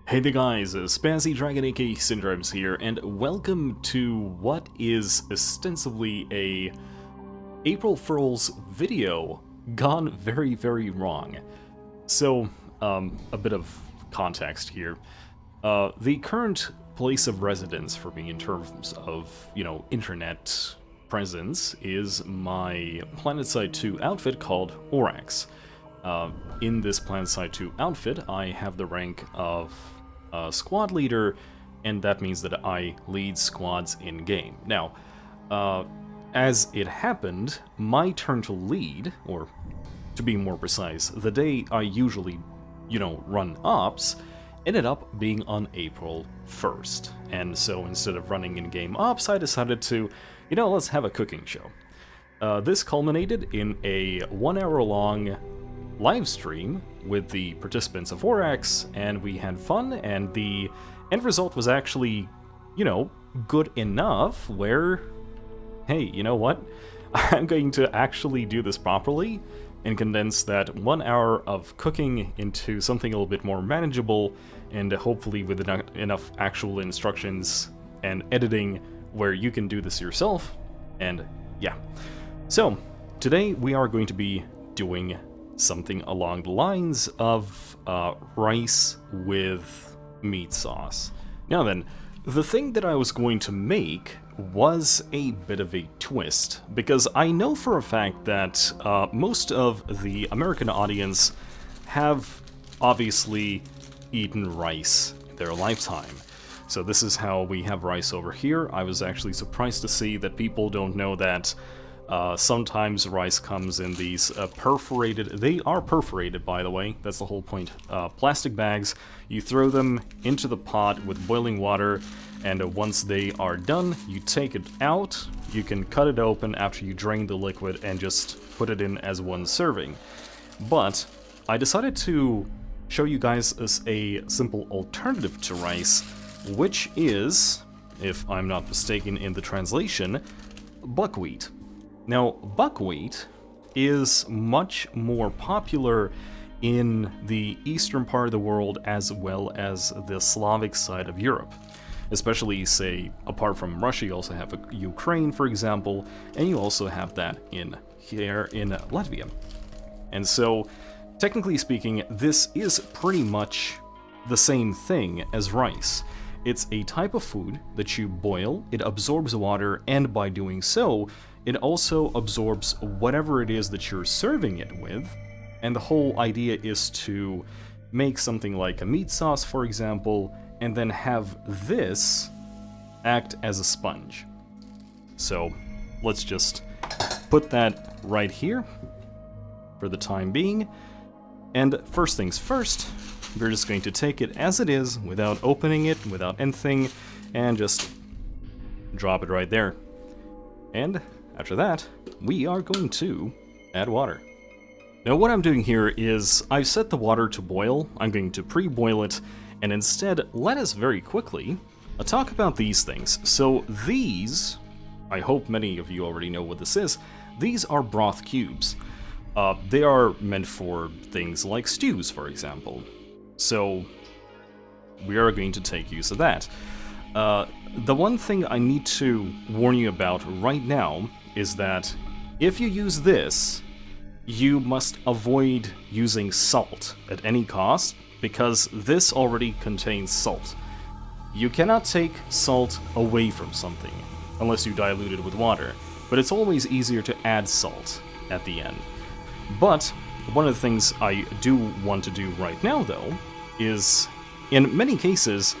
Hey there guys, Spazzy Dragon aka Syndromes here, and welcome to what is ostensibly a April Fool's video gone very, very wrong. So, a bit of context here. The current place of residence for me in terms of, internet presence is my PlanetSide 2 outfit called Orax. In this PlanetSide 2 outfit, I have the rank of squad leader, and that means that I lead squads in-game. Now, as it happened, my turn to lead, or to be more precise, the day I usually, run ops, ended up being on April 1st. And so instead of running in-game ops, I decided to, let's have a cooking show. This culminated in a 1-hour-long live stream with the participants of Orax, and we had fun, and the end result was actually, good enough where, hey, you know what? I'm going to actually do this properly and condense that 1 hour of cooking into something a little bit more manageable, and hopefully with enough actual instructions and editing where you can do this yourself, and yeah. So, today we are going to be doing something along the lines of rice with meat sauce. Now then, the thing that I was going to make was a bit of a twist, because I know for a fact that most of the American audience have obviously eaten rice in their lifetime. So this is how we have rice over here. I was actually surprised to see that people don't know that sometimes rice comes in these perforated, they are perforated by the way, that's the whole point, plastic bags. You throw them into the pot with boiling water, and once they are done, you take it out, you can cut it open after you drain the liquid and just put it in as one serving. But I decided to show you guys a simple alternative to rice, which is, if I'm not mistaken in the translation, buckwheat. Now, buckwheat is much more popular in the eastern part of the world as well as the Slavic side of Europe. Especially, say, apart from Russia, you also have Ukraine, for example, and you also have that here in Latvia. And so, technically speaking, this is pretty much the same thing as rice. It's a type of food that you boil, it absorbs water, and by doing so, it also absorbs whatever it is that you're serving it with, and the whole idea is to make something like a meat sauce, for example, and then have this act as a sponge. So let's just put that right here for the time being, and first things first, we're just going to take it as it is, without opening it, without anything, and just drop it right there. And after that, we are going to add water. Now what I'm doing here is I've set the water to boil. I'm going to pre-boil it, and instead let us very quickly talk about these things. So these, I hope many of you already know what this is, these are broth cubes. They are meant for things like stews, for example. So we are going to take use of that. The one thing I need to warn you about right now is that if you use this, you must avoid using salt at any cost, because this already contains salt. You cannot take salt away from something, unless you dilute it with water, but it's always easier to add salt at the end. But one of the things I do want to do right now, though, is, in many cases,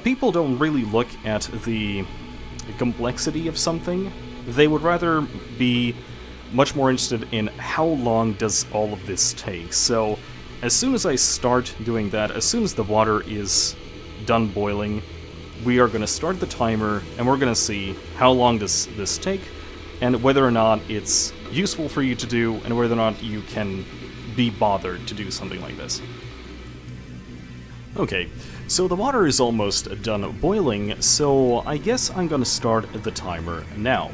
people don't really look at the complexity of something. They would rather be much more interested in how long does all of this take. So as soon as I start doing that, as soon as the water is done boiling, we are going to start the timer, and we're going to see how long does this take, and whether or not it's useful for you to do, and whether or not you can be bothered to do something like this. Okay, so the water is almost done boiling, so I guess I'm gonna start the timer now.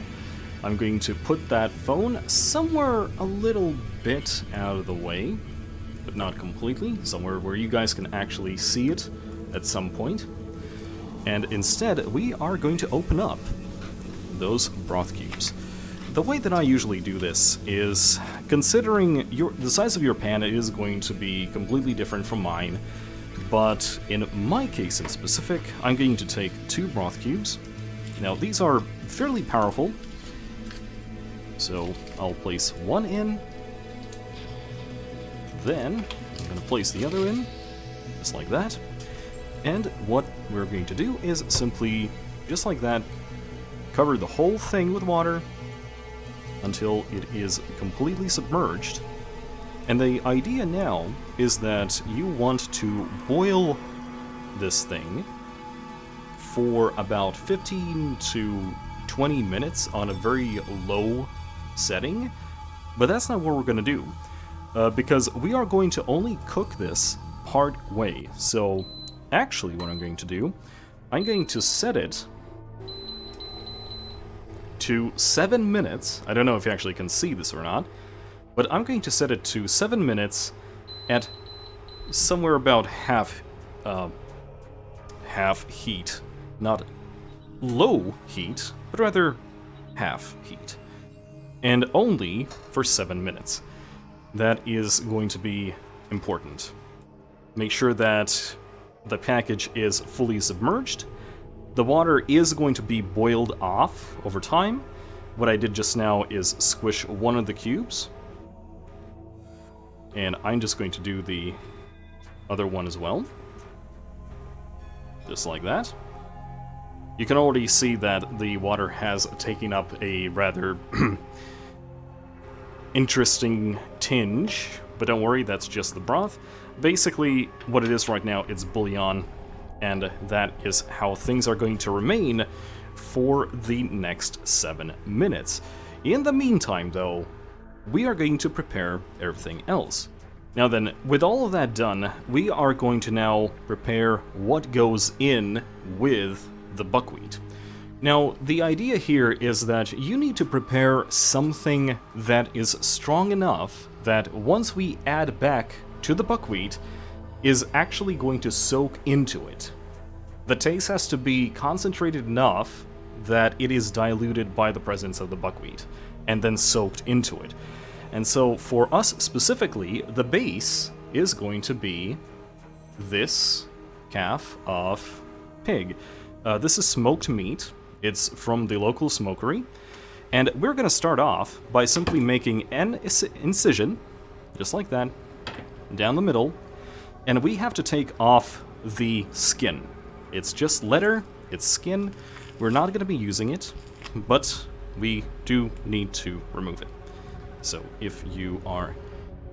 I'm going to put that phone somewhere a little bit out of the way, but not completely, somewhere where you guys can actually see it at some point. And instead, we are going to open up those broth cubes. The way that I usually do this is, considering the size of your pan is going to be completely different from mine, but in my case in specific, I'm going to take 2 broth cubes. Now these are fairly powerful, so I'll place one in, then I'm going to place the other in, just like that, and what we're going to do is simply, just like that, cover the whole thing with water until it is completely submerged. And the idea now is that you want to boil this thing for about 15 to 20 minutes on a very low setting, but that's not what we're going to do, because we are going to only cook this part way. So actually what I'm going to do, I'm going to set it to 7 minutes. I don't know if you actually can see this or not, but I'm going to set it to 7 minutes at somewhere about half heat. Not low heat, but rather half heat. And only for 7 minutes. That is going to be important. Make sure that the package is fully submerged. The water is going to be boiled off over time. What I did just now is squish one of the cubes. And I'm just going to do the other one as well. Just like that. You can already see that the water has taken up a rather interesting tinge, but don't worry, that's just the broth. Basically, what it is right now, it's bouillon, and that is how things are going to remain for the next 7 minutes. In the meantime, though, we are going to prepare everything else. Now then, with all of that done, we are going to now prepare what goes in with the buckwheat. Now, the idea here is that you need to prepare something that is strong enough that once we add back to the buckwheat, is actually going to soak into it. The taste has to be concentrated enough that it is diluted by the presence of the buckwheat, and then soaked into it. And so, for us specifically, the base is going to be this calf of pig. This is smoked meat. It's from the local smokery. And we're going to start off by simply making an incision, just like that, down the middle. And we have to take off the skin. It's just leather, it's skin. We're not going to be using it, but we do need to remove it. So if you are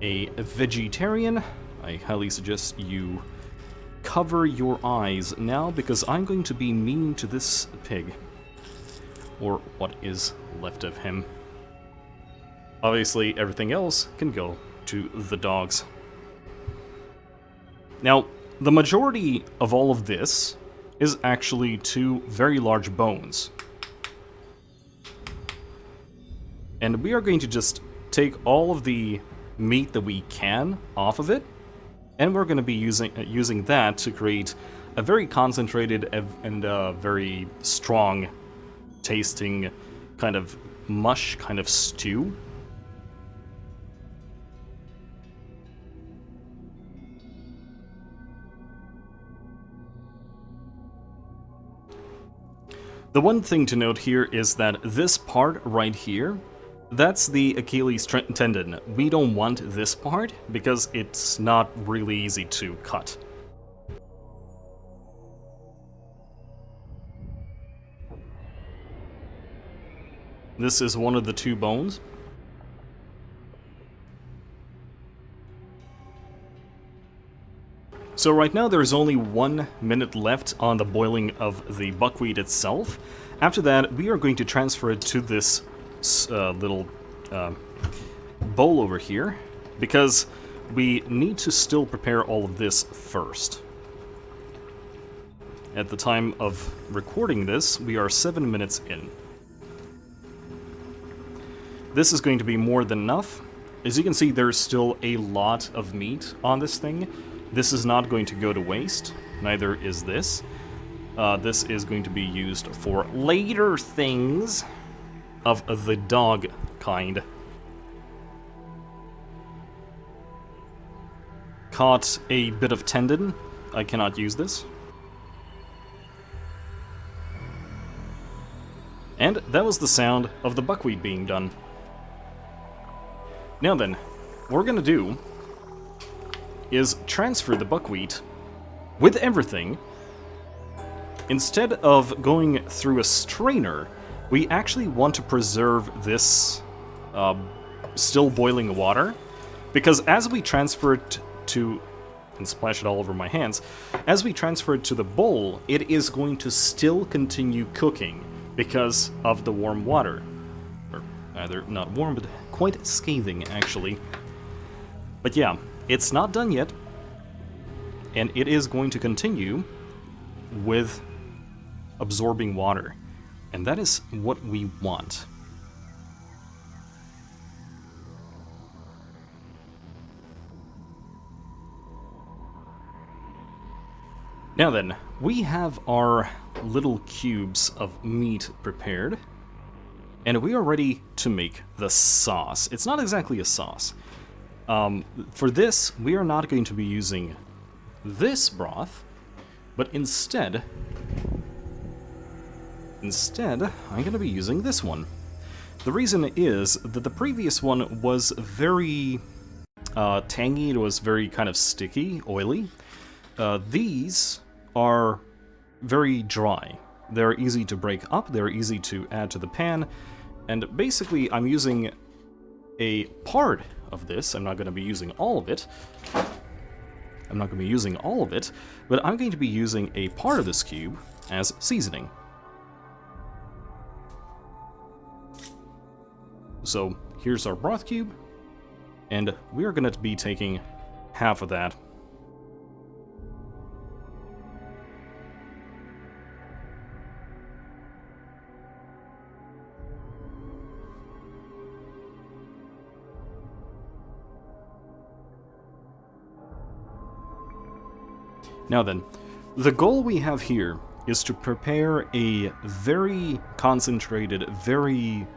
a vegetarian, I highly suggest you cover your eyes now, because I'm going to be mean to this pig. Or what is left of him. Obviously, everything else can go to the dogs. Now, the majority of all of this is actually 2 very large bones. And we are going to just take all of the meat that we can off of it, and we're going to be using that to create a very concentrated and very strong tasting kind of mush, kind of stew. The one thing to note here is that this part right here, that's the Achilles tendon. We don't want this part because it's not really easy to cut. This is one of the 2 bones. So right now there's only 1 minute left on the boiling of the buckwheat itself. After that, we are going to transfer it to this little bowl over here, because we need to still prepare all of this first. At the time of recording this, we are 7 minutes in. This is going to be more than enough. As you can see, there's still a lot of meat on this thing. This is not going to go to waste. neither is this. This is going to be used for later things of the dog kind. Caught a bit of tendon. I cannot use this. And that was the sound of the buckwheat being done. Now then, what we're gonna do is transfer the buckwheat with everything. Instead of going through a strainer, we actually want to preserve this still boiling water, because as we transfer it to, and splash it all over my hands, as we transfer it to the bowl, it is going to still continue cooking because of the warm water. Or rather, not warm, but quite scathing, actually. But yeah, it's not done yet, and it is going to continue with absorbing water. And that is what we want. Now then, we have our little cubes of meat prepared, and we are ready to make the sauce. It's not exactly a sauce. For this, we are not going to be using this broth, but instead, I'm going to be using this one. The reason is that the previous one was very tangy, it was very kind of sticky, oily. These are very dry. They're easy to break up, they're easy to add to the pan, and basically I'm using a part of this. I'm not going to be using all of it. But I'm going to be using a part of this cube as seasoning. So here's our broth cube, and we are going to be taking half of that. Now then, the goal we have here is to prepare a very concentrated, very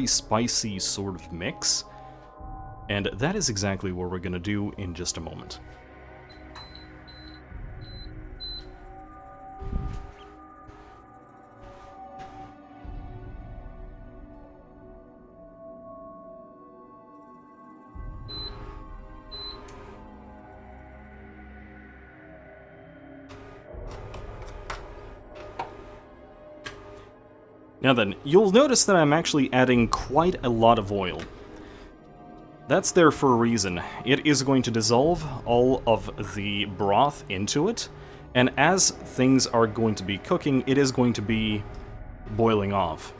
spicy sort of mix, and that is exactly what we're going to do in just a moment. Now then, you'll notice that I'm actually adding quite a lot of oil. That's there for a reason. It is going to dissolve all of the broth into it, and as things are going to be cooking, it is going to be boiling off.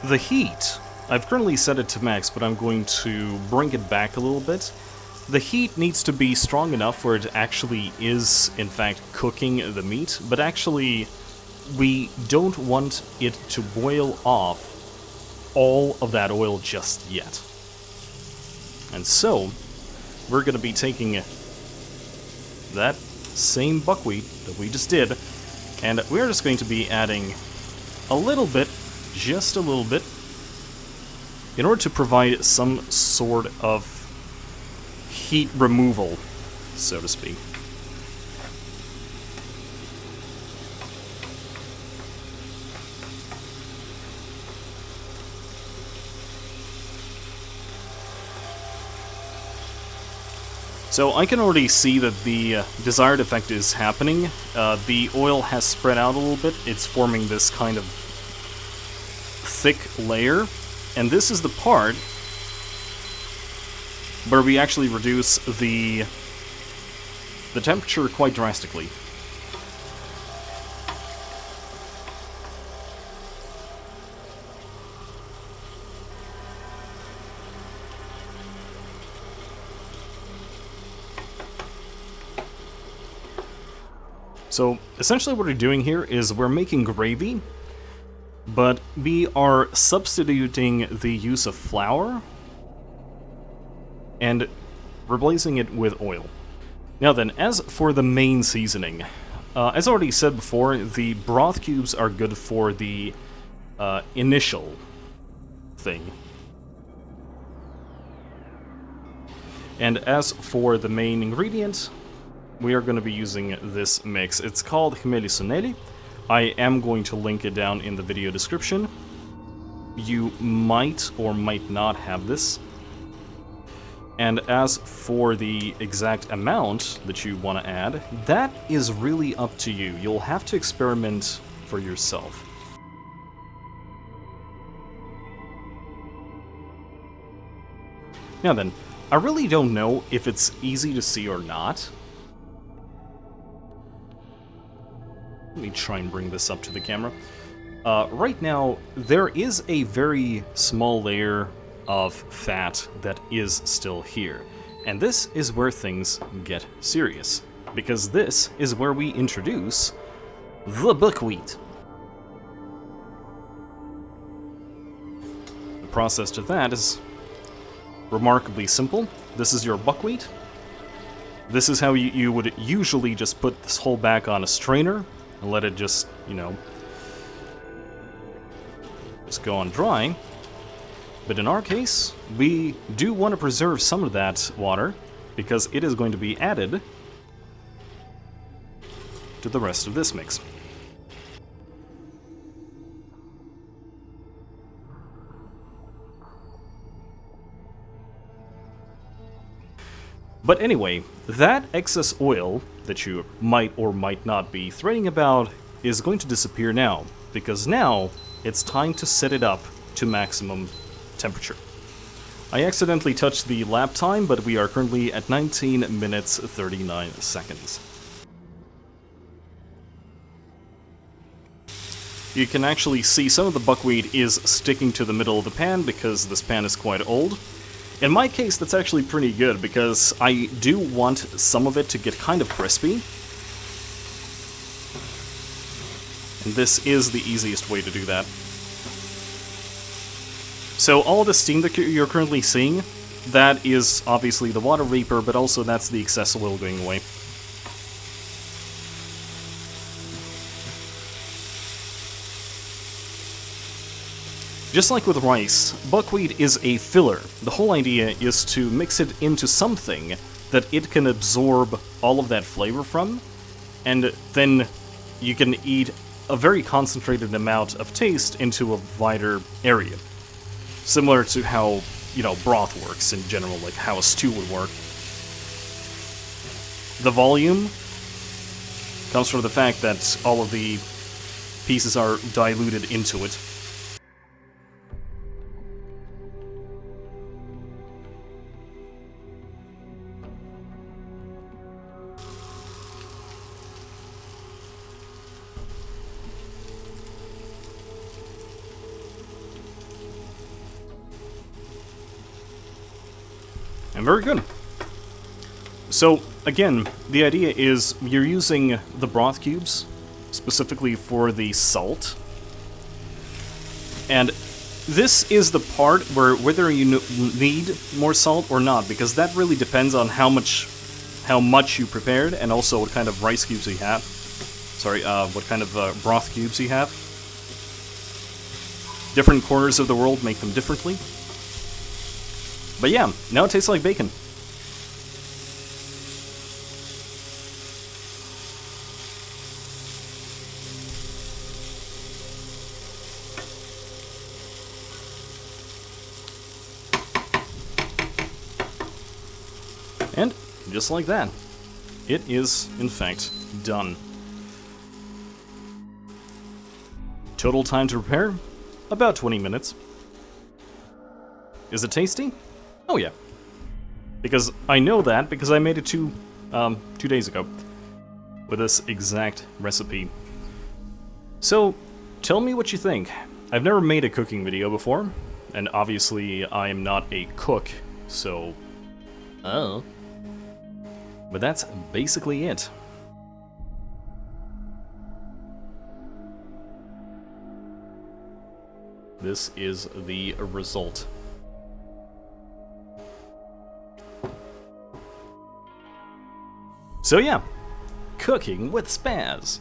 The heat, I've currently set it to max, but I'm going to bring it back a little bit. The heat needs to be strong enough where it actually is, in fact, cooking the meat, but actually, we don't want it to boil off all of that oil just yet. And so, we're going to be taking that same buckwheat that we just did, and we're just going to be adding a little bit, just a little bit, in order to provide some sort of heat removal, so to speak. So I can already see that the desired effect is happening. The oil has spread out a little bit. It's forming this kind of thick layer, and this is the part where we actually reduce the temperature quite drastically. So essentially what we're doing here is we're making gravy, but we are substituting the use of flour and replacing it with oil. Now then, as for the main seasoning, as already said before, the broth cubes are good for the initial thing. And as for the main ingredient, we are going to be using this mix. It's called Gemeli Soneli. I am going to link it down in the video description. You might or might not have this. And as for the exact amount that you want to add, that is really up to you. You'll have to experiment for yourself. Now then, I really don't know if it's easy to see or not. Let me try and bring this up to the camera. Right now, there is a very small layer of fat that is still here. And this is where things get serious, because this is where we introduce the buckwheat. The process to that is remarkably simple. This is your buckwheat. This is how you would usually just put this whole back on a strainer and let it just, just go on dry. But in our case, we do want to preserve some of that water because it is going to be added to the rest of this mix. But anyway, that excess oil that you might or might not be threading about is going to disappear now, because now it's time to set it up to maximum temperature. I accidentally touched the lap time, but we are currently at 19 minutes 39 seconds. You can actually see some of the buckwheat is sticking to the middle of the pan because this pan is quite old. In my case, that's actually pretty good, because I do want some of it to get kind of crispy. And this is the easiest way to do that. So all the steam that you're currently seeing, that is obviously the water vapor, but also that's the excess oil going away. Just like with rice, buckwheat is a filler. The whole idea is to mix it into something that it can absorb all of that flavor from, and then you can eat a very concentrated amount of taste into a wider area. Similar to how, broth works in general, like how a stew would work. The volume comes from the fact that all of the pieces are diluted into it. And very good. So, again, the idea is you're using the broth cubes, specifically for the salt. And this is the part where whether you need more salt or not, because that really depends on how much you prepared, and also what kind of rice cubes you have. Sorry, what kind of broth cubes you have. Different corners of the world make them differently. But yeah, now it tastes like bacon. And just like that, it is, in fact, done. Total time to prepare? About 20 minutes. Is it tasty? Oh yeah. Because I know that because I made it 2 days ago with this exact recipe. So, tell me what you think. I've never made a cooking video before, and obviously I am not a cook, so... Oh. But that's basically it. this is the result. So yeah, cooking with Spaz.